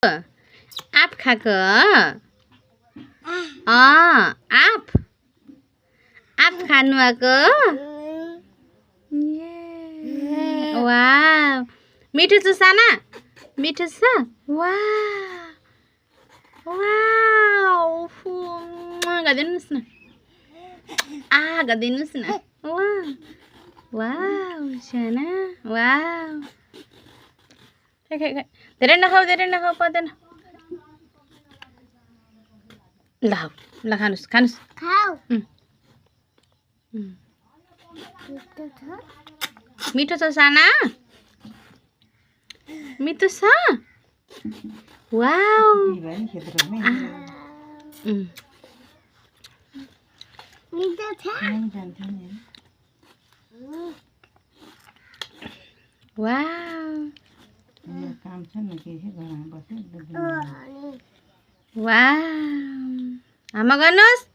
आप खाएको आप खानुभएको वाह मिठो छ साना मिठो छ वाह वाह गरिदिनुहोस् न गरिदिनुहोस् न वाह वाह साना वाह धेरै नखाऊ पर्दैन ल खानुहोस् मिठो छ साना मिठो छ वाउ वाह आमा गर्नुहोस्